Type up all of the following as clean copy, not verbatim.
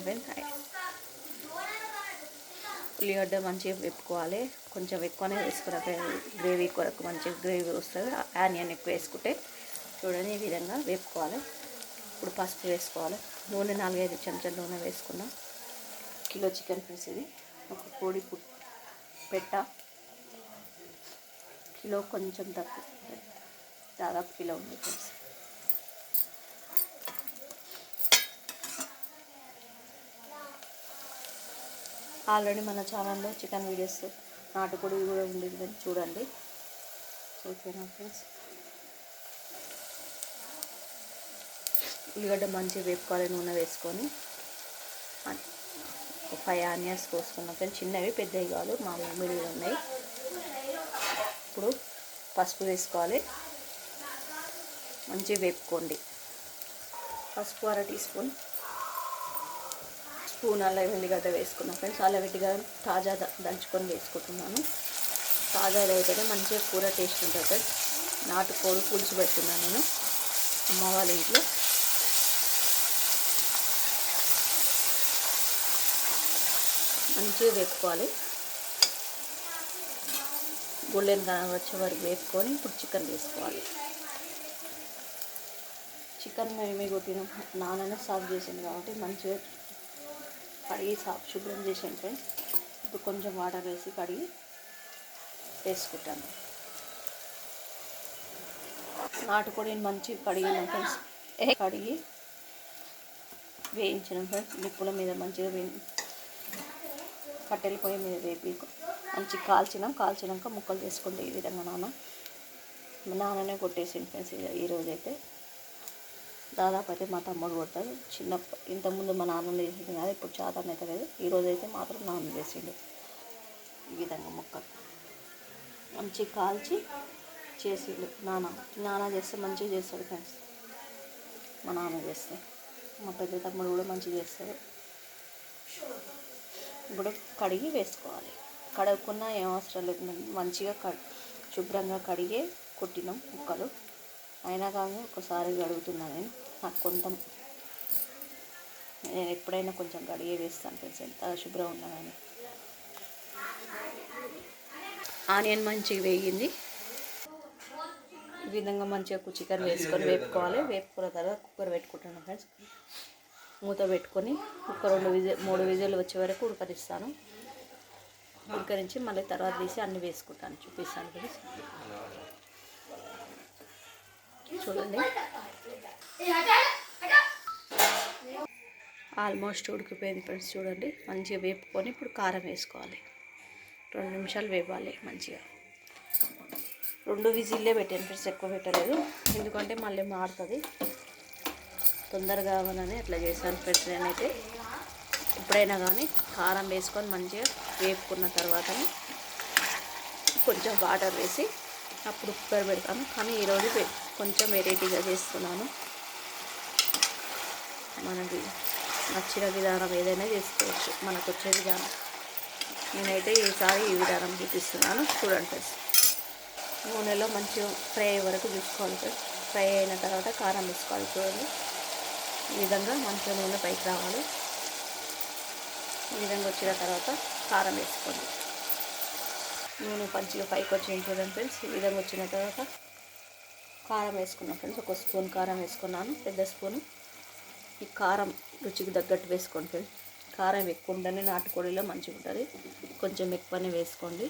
Friends. ఉల్లిగడ్డ మంచిగా వేపుకోవాలి, కొంచెం ఎక్కువనే వేసుకున్న గ్రేవీ కొరకు మంచిగా గ్రేవీ వస్తుంది. ఆనియన్ ఎక్కువ వేసుకుంటే చూడండి ఈ విధంగా వేపుకోవాలి. ఇప్పుడు పసుపు వేసుకోవాలి. నూనె 4-5 చెంచాల నూనె వేసుకున్నాం. కిలో చికెన్ పీస్ ఇది. ఒక కోడి పెట్ట కిలో కొంచెం తక్కువ, దాదాపు కిలో ఉంది ఫ్రెండ్స్. ఆల్రెడీ మన ఛానల్లో చికెన్ వీడియోస్ నాటుకోడి కూడా ఉండేది, చూడండి. ఓకేనా ఫ్రెండ్స్. ఉల్లిగడ్డ మంచిగా వేపుకోవాలి నూనె వేసుకొని. 5 ఆనియన్స్ కోసుకున్నాం ఫ్రెండ్స్, చిన్నవి పెద్దవి కాదు, మామూలు మీడియం ఉన్నాయి. ఇప్పుడు పసుపు వేసుకోవాలి, మంచిగా వేపుకోండి. పసుపు 1/2 టీ స్పూన్ అల్లం వెల్లిగడ్డ వేసుకున్నాం ఫ్రెండ్స్. అల్లం వెల్లిగడ్డ తాజా దంచుకొని వేసుకుంటున్నాను. తాజాది అయితేనే మంచిగా కూర టేస్ట్ ఉంటుంది ఫ్రెండ్స్. నాటుకోడి పులుసు పెడుతున్నాను నేను అమ్మ వాళ్ళ ఇంట్లో. మంచిగా వేపుకోవాలి, గోల్డెన్ కలర్ వచ్చే వరకు వేపుకొని ఇప్పుడు చికెన్ వేసుకోవాలి. చికెన్ మేము కొట్టిన నాన్ననే సాఫ్ చేసింది కాబట్టి మంచిగా కడిగి శుభ్రం చేసాను ఫ్రెండ్స్. ఇప్పుడు కొంచెం వాటర్ వేసి కడిగి వేసుకుంటాను. నాటుకోడిని మంచిగా కడిగిన ఫ్రెండ్స్, కడిగి వేయించిన ఫ్రెండ్స్. నిప్పుల మీద మంచిగా కట్టెల పొయ్యి మీద వేపి మంచిగా కాల్చినాక ముక్కలు చేసుకుంటే ఈ విధంగా నాన్ననే కొట్టేసింది ఫ్రెండ్స్. ఈరోజైతే దాదాపు అయితే మా తమ్ముడు కొడతాడు. ఇంతకుముందు మా నాన్న చేసింది కాదు, ఇప్పుడు చాతన అయితే లేదు. ఈరోజైతే మాత్రం నాన్న చేసిండు. ఈ విధంగా ముక్కలు మంచిగా కాల్చి చేసిండు నాన్న చేస్తే మంచిగా చేస్తాడు ఫ్రెండ్స్. మా నాన్న చేస్తే మా పెద్ద తమ్ముడు కూడా మంచిగా చేస్తాడు. ఇప్పుడు కడిగి వేసుకోవాలి. కడగకున్నా ఏం అవసరం లేదు, మంచిగా శుభ్రంగా కడిగే కొట్టినాం ముక్కలు. అయినా కానీ ఒకసారి కడుగుతున్నాను నేను ఎప్పుడైనా కొంచెం కడిగే వేస్తాను ఫ్రెండ్స్, ఎంత శుభ్రం ఉన్నా కానీ. ఆనియన్ మంచిగా వేగింది. ఈ విధంగా మంచిగా చికెన్ వేసుకొని వేపుకోవాలి. వేపుకున్న తర్వాత కుక్కర్ పెట్టుకుంటాను ఫ్రెండ్స్. మూత పెట్టుకొని ఒక 3 విజిల్ వచ్చే వరకు ఉడకనిస్తాను. ఉడకరించి మళ్ళీ తర్వాత తీసి అన్నీ వేసుకుంటాను, చూపిస్తాను ఫ్రెండ్స్. చూడండి ఆల్మోస్ట్ ఉడికిపోయింది ఫ్రెండ్స్. చూడండి మంచిగా వేపుకొని ఇప్పుడు కారం వేసుకోవాలి. 2 నిమిషాలు వేపాలి మంచిగా. 2 విజిల్లే పెట్టాను ఫ్రెండ్స్, ఎక్కువ పెట్టలేదు. ఎందుకంటే మళ్ళీ మాడుతుంది, తొందరగా కావాలని అట్లా చేశాను ఫ్రెండ్స్. నేనైతే ఎప్పుడైనా కానీ కారం వేసుకొని మంచిగా వేపుకున్న తర్వాత కొంచెం వాటర్ వేసి అప్పుడు కుక్కర్ పెడతాను. కానీ ఈరోజు కొంచెం వెరైటీగా చేస్తున్నాను. మనకి నచ్చిన విధానం ఏదైనా చేసుకోవచ్చు, మనకు వచ్చే విధానం. నేనైతే ఈసారి ఈ విధానం చూపిస్తున్నాను, చూడండి ఫ్రెండ్స్. నూనెలో మంచిగా ఫ్రై అయ్యే వరకు చూసుకోవాలి ఫ్రెండ్స్. ఫ్రై అయిన తర్వాత కారం వేసుకోవాలి. చూడండి ఈ విధంగా మంచిగా నూనె పైకి రావాలి. ఈ విధంగా వచ్చిన తర్వాత కారం వేసుకోండి. నూనె మంచిగా పైకి వచ్చింది చూడండి ఫ్రెండ్స్. ఈ విధంగా వచ్చిన తర్వాత కారం వేసుకున్నాను ఫ్రెండ్స్. 1 స్పూన్ కారం వేసుకున్నాను, పెద్ద స్పూను. ఈ కారం రుచికి తగ్గట్టు వేసుకోండి ఫ్రెండ్స్. కారం ఎక్కువ ఉంటేనే నాటుకోడిలో మంచిగా ఉంటుంది, కొంచెం ఎక్కువనే వేసుకోండి.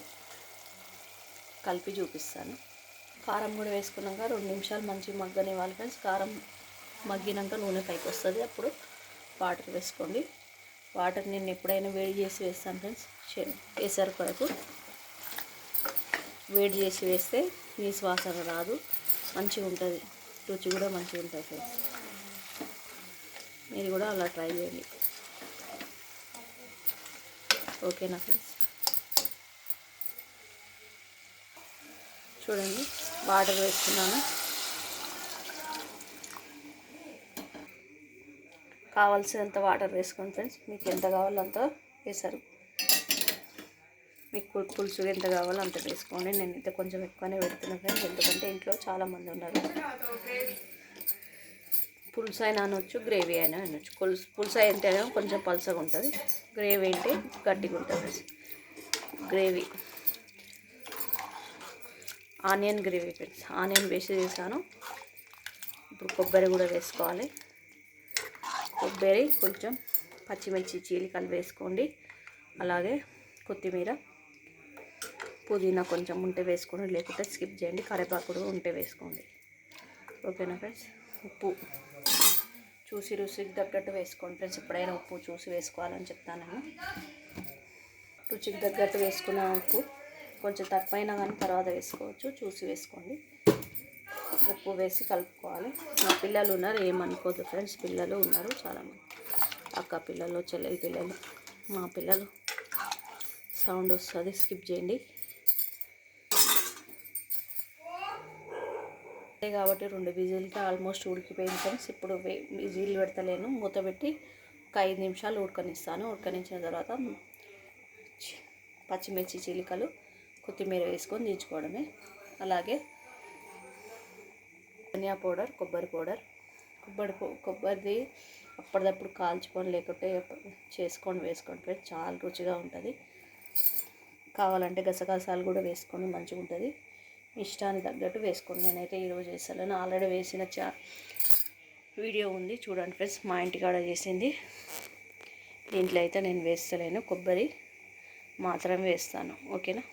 కలిపి చూపిస్తాను. కారం కూడా వేసుకున్నాక 2 నిమిషాలు మంచిగా మగ్గనివ్వాలి ఫ్రెండ్స్. కారం మగ్గినాక నూనె పైకి వస్తుంది, అప్పుడు వాటర్ వేసుకోండి. వాటర్ నేను ఎప్పుడైనా వేడి చేసి వేస్తాను ఫ్రెండ్స్. వేసారు కొరకు వేడి చేసి వేస్తే నీసు వాసన రాదు, మంచిగా ఉంటుంది, రుచి కూడా మంచిగా ఉంటుంది ఫ్రెండ్స్. మీరు కూడా అలా ట్రై చేయండి, ఓకేనా ఫ్రెండ్స్. చూడండి వాటర్ వేస్తున్నాను. కావాల్సినంత వాటర్ వేసుకోండి ఫ్రెండ్స్. మీకు ఎంత కావాలో అంత వేసారు. మీకు పులుసు ఎంత కావాలో అంత వేసుకోండి. నేనైతే కొంచెం ఎక్కువనే పెడుతున్నాను ఫ్రెండ్స్, ఎందుకంటే ఇంట్లో చాలామంది ఉన్నారు. పులుసు అయినా అనొచ్చు, గ్రేవీ అయినా అనొచ్చు. పులుసు అయితేనే కొంచెం పలుసగా ఉంటుంది, గ్రేవీ అంటే గట్టిగా ఉంటుంది. Gravy onion gravy friends, onion వేసి చేశాను. ఇప్పుడు కొబ్బరి కూడా వేసుకోవాలి. కొబ్బరి, కొంచెం పచ్చిమిర్చి చీలికలు వేసుకోండి. అలాగే కొత్తిమీర, పుదీనా కొంచెం ఉంటే వేసుకోండి, లేకుంటే స్కిప్ చేయండి. కరివేపాకు ఉంటే వేసుకోండి. ఓకేనా ఫ్రెండ్స్. ఉప్పు చూసి రుచికి తగ్గట్టు వేసుకోండి ఫ్రెండ్స్. ఎప్పుడైనా ఉప్పు చూసి వేసుకోవాలని చెప్తాను నేను. రుచికి తగ్గట్టు వేసుకున్న ఉప్పు కొంచెం తక్కువైనా కానీ తర్వాత వేసుకోవచ్చు, చూసి వేసుకోండి. ఉప్పు వేసి కలుపుకోవాలి. మా పిల్లలు ఉన్నారు, ఏమనుకోదు ఫ్రెండ్స్. పిల్లలు ఉన్నారు చాలామంది, అక్క పిల్లలు, చెల్లెలి పిల్లలు. మా పిల్లలు సౌండ్ వస్తుంది, స్కిప్ చేయండి. అంతే కాబట్టి 2 విజిల్కి ఆల్మోస్ట్ ఉడికిపోయింది ఫ్రెండ్స్. ఇప్పుడు విజిల్ పెడతలేను, మూత పెట్టి ఒక 5 నిమిషాలు ఉడకనిస్తాను. ఉడకనించిన తర్వాత పచ్చిమిర్చి చీలికలు, కొత్తిమీర వేసుకొని దించుకోవడమే. అలాగే ధనియా పౌడర్, కొబ్బరిది అప్పటిదప్పుడు కాల్చుకొని లేకుంటే చేసుకొని వేసుకోండి ఫ్రెండ్స్. చాలా రుచిగా ఉంటుంది. కావాలంటే గసగసాలు కూడా వేసుకొని మంచిగా ఉంటుంది. ఇష్టానికి తగ్గట్టు వేసుకోండి. నేనైతే ఈరోజు వేస్తాను, ఆల్రెడీ వేసిన వీడియో ఉంది చూడండి ఫ్రెండ్స్. మా ఇంటికాడ చేసింది. దీంట్లో అయితే నేను వేస్తలేను, కొబ్బరి మాత్రమే వేస్తాను. ఓకేనా.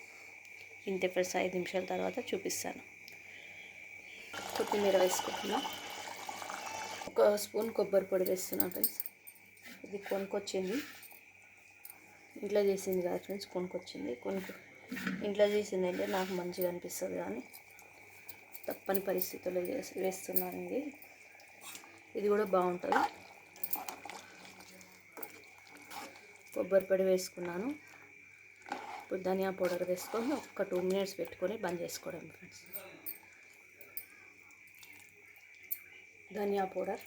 ఇంతే ఫ్రెండ్స్. 5 నిమిషాల తర్వాత చూపిస్తాను. కొత్తిమీర వేసుకుంటున్నా. 1 స్పూన్ కొబ్బరి పొడి వేస్తున్నాను ఫ్రెండ్స్. ఇది కొనుక్కొచ్చింది, ఇంట్లో చేసింది కాదు ఫ్రెండ్స్, కొనుక్కొచ్చింది. ఇంట్లో చేసింది అంటే నాకు మంచిగా అనిపిస్తుంది, కానీ తప్పని పరిస్థితుల్లో వేస్తున్నాను. ఇది కూడా బాగుంటుంది. కొబ్బరి పొడి వేసుకున్నాను. ఇప్పుడు ధనియా పౌడర్ వేసుకొని ఒక 2 మినిట్స్ పెట్టుకొని బంద్ చేసుకోవడం ఫ్రెండ్స్. ధనియా పౌడర్,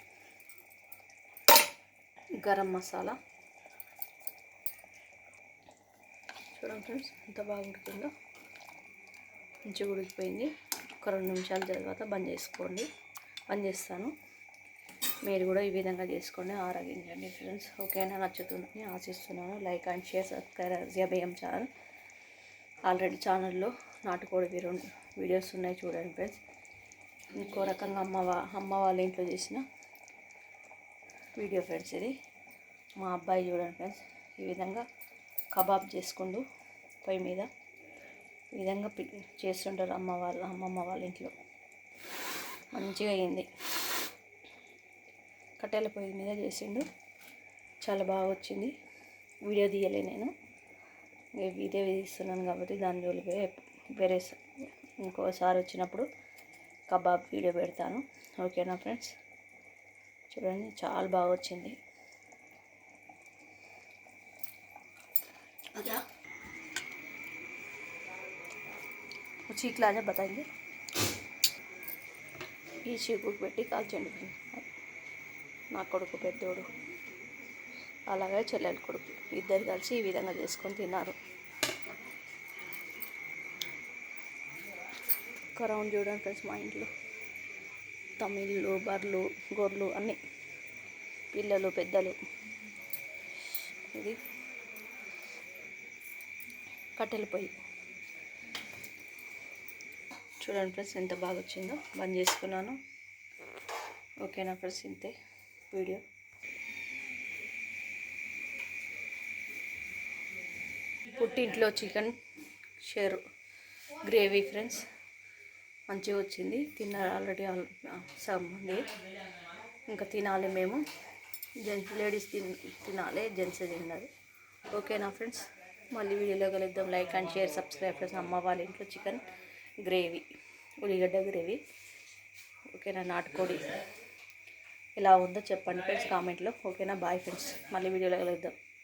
గరం మసాలా చూడండి ఫ్రెండ్స్ ఎంత బాగా ఉడికిందో. మంచిగా ఉడికిపోయింది. ఒక 2 నిమిషాల తర్వాత బంద్ చేస్తాను. మీరు కూడా ఈ విధంగా చేసుకోండి, ఆరగించండి ఫ్రెండ్స్. ఓకేనా. నచ్చుతుందని ఆశిస్తున్నాను. లైక్ అండ్ షేర్, సబ్స్క్రైబ్ అజియాబేయం ఛానల్. ఆల్రెడీ ఛానల్లో నాటుకోడి వీడియోస్ ఉన్నాయి, చూడండి ఫ్రెండ్స్. ఇంకో రకంగా అమ్మ వాళ్ళ ఇంట్లో చేసిన వీడియో ఫ్రెండ్స్ ఇది. మా అబ్బాయి చూడండి ఫ్రెండ్స్, ఈ విధంగా కబాబ్ చేసుకుంటూ పొయ్యి మీద ఈ విధంగా చేస్తుంటారు అమ్మమ్మ వాళ్ళ ఇంట్లో. మంచిగా అయింది. కట్టెల పొయ్యి మీద చేసిండు, చాలా బాగా వచ్చింది. వీడియో తీయలే నేను, వీడియో తీస్తున్నాను కాబట్టి దాని జోలికి వేరే ఇంకోసారి వచ్చినప్పుడు కబాబ్ వీడియో పెడతాను. ఓకేనా ఫ్రెండ్స్. చూడండి చాలా బాగా వచ్చింది. చీక్లా బతాయింది. ఈ చీకుకు పెట్టి కాల్చండి. నా కొడుకు పెద్దోడు, అలాగే చెల్లెలు కొడుకు, ఇద్దరు కలిసి ఈ విధంగా చేసుకొని తిన్నారు. ఒక రౌండ్ చూడండి ఫ్రెండ్స్. మా ఇంట్లో తమిళ్ళు, బర్రెలు, గొర్రెలు అన్నీ, పిల్లలు, పెద్దలు. ఇది కట్టెల పొయ్యి చూడండి ఫ్రెండ్స్ ఎంత బాగా వచ్చిందో. బంద్ చేసుకున్నాను. ఓకేనా ఫ్రెండ్స్. ఇంతే వీడియో. పుట్టింట్లో చికెన్ గ్రేవీ ఫ్రెండ్స్ మంచిగా వచ్చింది. తిన్నారు ఆల్రెడీ మంది. ఇంకా తినాలి మేము. లేడీస్ తినాలి, జెంట్స్ తిన్నారు. ఓకేనా ఫ్రెండ్స్. మళ్ళీ వీడియోలో కలుద్దాం. Like and share, subscribe friends. అమ్మ వాళ్ళ ఇంట్లో చికెన్ గ్రేవీ, ఉల్లిగడ్డ గ్రేవీ. ఓకేనా. నాటుకోడి ఎలా ఉందో చెప్పండి ఫ్రెండ్స్ కామెంట్లో. ఓకేనా. Bye friends. మళ్ళీ వీడియోలో కలుద్దాం.